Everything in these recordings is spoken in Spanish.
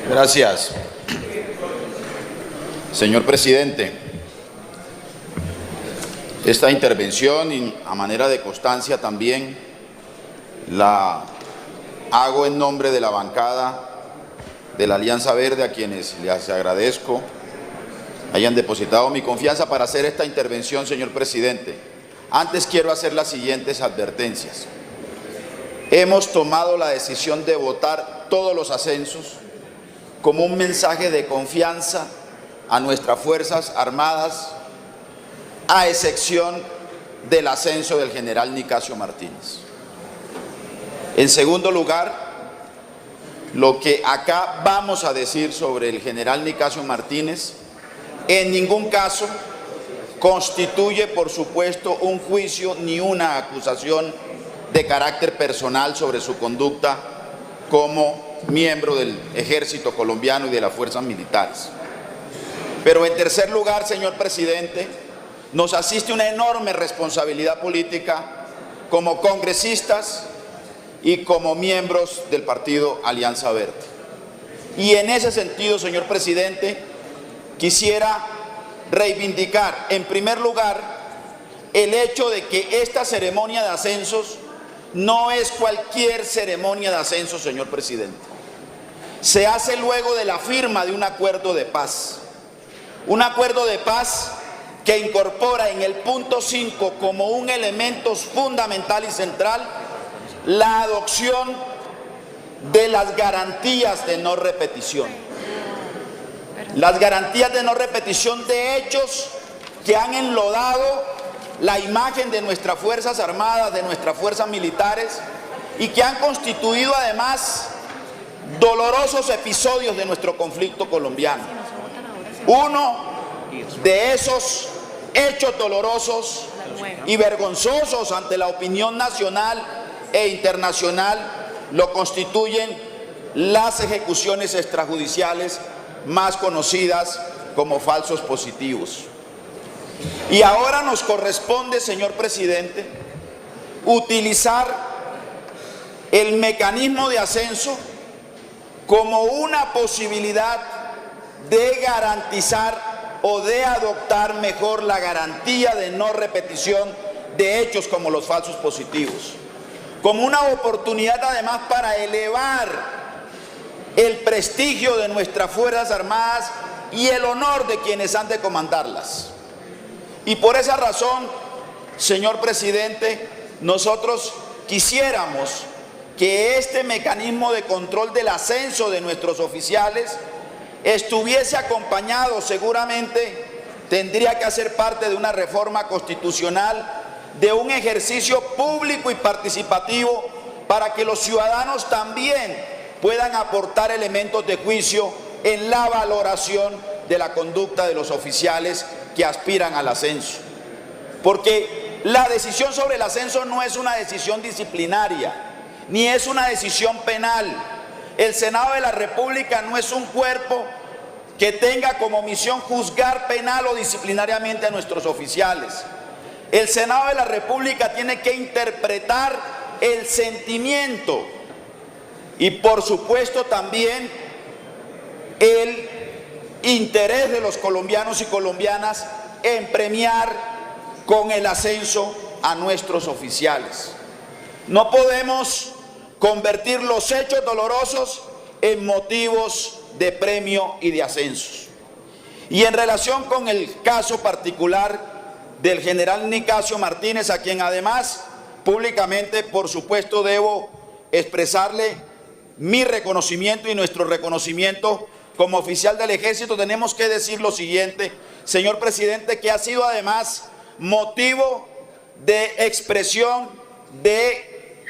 Gracias, señor presidente. Esta intervención, y a manera de constancia también, la hago en nombre de la bancada de la Alianza Verde, a quienes les agradezco hayan depositado mi confianza para hacer esta intervención, señor presidente. Antes quiero hacer las siguientes advertencias. Hemos tomado la decisión de votar todos los ascensos como un mensaje de confianza a nuestras Fuerzas Armadas, a excepción del ascenso del general Nicasio Martínez. En segundo lugar, lo que acá vamos a decir sobre el general Nicasio Martínez en ningún caso constituye, por supuesto, un juicio ni una acusación de carácter personal sobre su conducta como miembro del Ejército colombiano y de las fuerzas militares. Pero en tercer lugar, señor presidente, nos asiste una enorme responsabilidad política como congresistas y como miembros del partido Alianza Verde. Y en ese sentido, señor presidente, quisiera reivindicar, en primer lugar, el hecho de que esta ceremonia de ascensos no es cualquier ceremonia de ascenso, señor presidente. Se hace luego de la firma de un acuerdo de paz. Un acuerdo de paz que incorpora en el punto 5 como un elemento fundamental y central la adopción de las garantías de no repetición. Las garantías de no repetición de hechos que han enlodado la imagen de nuestras Fuerzas Armadas, de nuestras fuerzas militares, y que han constituido además dolorosos episodios de nuestro conflicto colombiano. Uno de esos hechos dolorosos y vergonzosos ante la opinión nacional e internacional lo constituyen las ejecuciones extrajudiciales más conocidas como falsos positivos. Y ahora nos corresponde, señor presidente, utilizar el mecanismo de ascenso como una posibilidad de garantizar o de adoptar mejor la garantía de no repetición de hechos como los falsos positivos, como una oportunidad además para elevar el prestigio de nuestras Fuerzas Armadas y el honor de quienes han de comandarlas. Y por esa razón, señor presidente, nosotros quisiéramos que este mecanismo de control del ascenso de nuestros oficiales estuviese acompañado, seguramente tendría que hacer parte de una reforma constitucional, de un ejercicio público y participativo para que los ciudadanos también puedan aportar elementos de juicio en la valoración de la conducta de los oficiales que aspiran al ascenso. Porque la decisión sobre el ascenso no es una decisión disciplinaria, ni es una decisión penal. El Senado de la República no es un cuerpo que tenga como misión juzgar penal o disciplinariamente a nuestros oficiales. El Senado de la República tiene que interpretar el sentimiento y, por supuesto, también el interés de los colombianos y colombianas en premiar con el ascenso a nuestros oficiales. No podemos convertir los hechos dolorosos en motivos de premio y de ascensos. Y en relación con el caso particular del general Nicasio Martínez, a quien además públicamente, por supuesto, debo expresarle mi reconocimiento y nuestro reconocimiento como oficial del Ejército, tenemos que decir lo siguiente, señor presidente, que ha sido además motivo de expresión de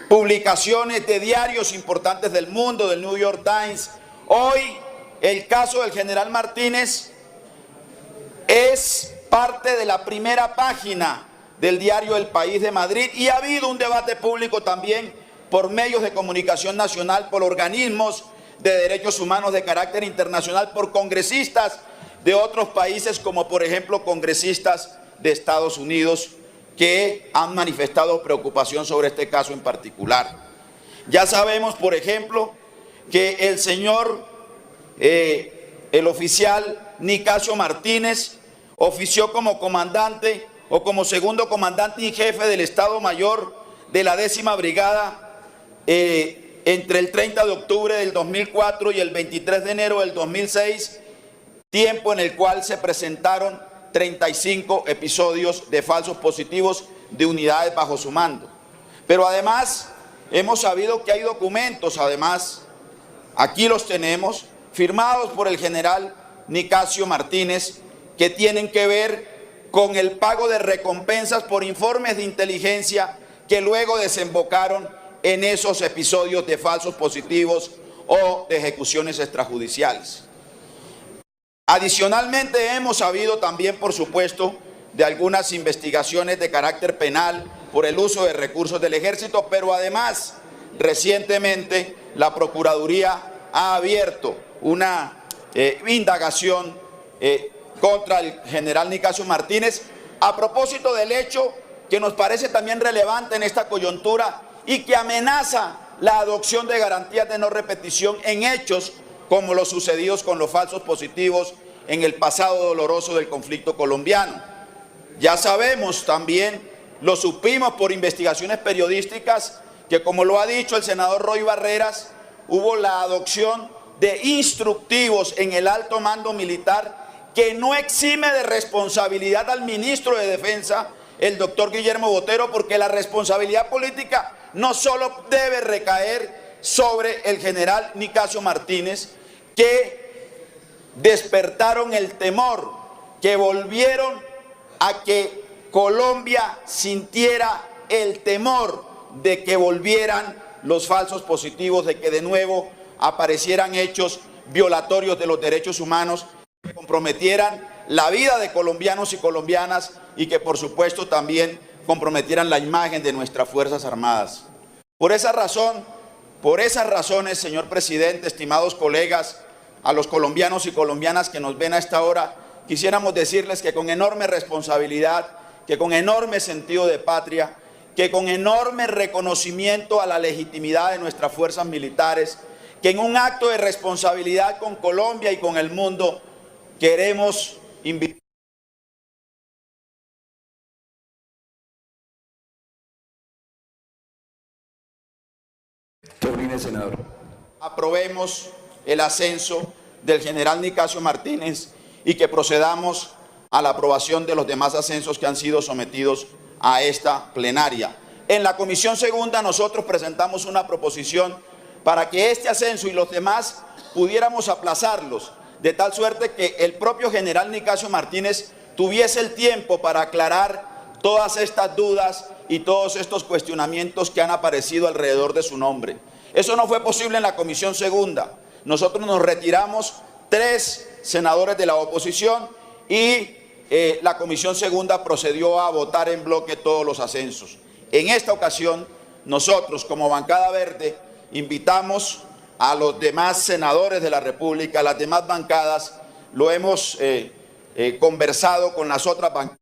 publicaciones de diarios importantes del mundo, del New York Times. Hoy el caso del general Martínez es parte de la primera página del diario El País de Madrid y ha habido un debate público también por medios de comunicación nacional, por organismos de derechos humanos de carácter internacional, por congresistas de otros países como por ejemplo congresistas de Estados Unidos que han manifestado preocupación sobre este caso en particular. Ya sabemos, por ejemplo, que el señor el oficial Nicasio Martínez ofició como comandante o como segundo comandante y jefe del Estado Mayor de la 10ª Brigada entre el 30 de octubre del 2004 y el 23 de enero del 2006, tiempo en el cual se presentaron 35 episodios de falsos positivos de unidades bajo su mando. Pero además hemos sabido que hay documentos, además, aquí los tenemos, firmados por el general Nicasio Martínez, que tienen que ver con el pago de recompensas por informes de inteligencia que luego desembocaron en esos episodios de falsos positivos o de ejecuciones extrajudiciales. Adicionalmente hemos sabido también, por supuesto, de algunas investigaciones de carácter penal por el uso de recursos del Ejército, pero además, recientemente, la Procuraduría ha abierto una indagación contra el general Nicasio Martínez a propósito del hecho que nos parece también relevante en esta coyuntura y que amenaza la adopción de garantías de no repetición en hechos como los sucedidos con los falsos positivos en el pasado doloroso del conflicto colombiano. Ya sabemos también, lo supimos por investigaciones periodísticas, que como lo ha dicho el senador Roy Barreras, hubo la adopción de instructivos en el alto mando militar que no exime de responsabilidad al ministro de Defensa, el doctor Guillermo Botero, porque la responsabilidad política no solo debe recaer sobre el general Nicasio Martínez, que despertaron el temor, que volvieron a que Colombia sintiera el temor de que volvieran los falsos positivos, de que de nuevo aparecieran hechos violatorios de los derechos humanos, que comprometieran la vida de colombianos y colombianas y que por supuesto también comprometieran la imagen de nuestras Fuerzas Armadas. Por esa razón, por esas razones, señor presidente, estimados colegas, a los colombianos y colombianas que nos ven a esta hora, quisiéramos decirles que con enorme responsabilidad, que con enorme sentido de patria, que con enorme reconocimiento a la legitimidad de nuestras fuerzas militares, que en un acto de responsabilidad con Colombia y con el mundo, queremos invitar senador. Aprobemos el ascenso del general Nicasio Martínez y que procedamos a la aprobación de los demás ascensos que han sido sometidos a esta plenaria. En la Comisión Segunda nosotros presentamos una proposición para que este ascenso y los demás pudiéramos aplazarlos, de tal suerte que el propio general Nicasio Martínez tuviese el tiempo para aclarar todas estas dudas y todos estos cuestionamientos que han aparecido alrededor de su nombre. Eso no fue posible en la Comisión Segunda. Nosotros nos retiramos 3 senadores de la oposición y la Comisión Segunda procedió a votar en bloque todos los ascensos. En esta ocasión, nosotros como Bancada Verde invitamos a los demás senadores de la República, a las demás bancadas, lo hemos conversado con las otras bancadas.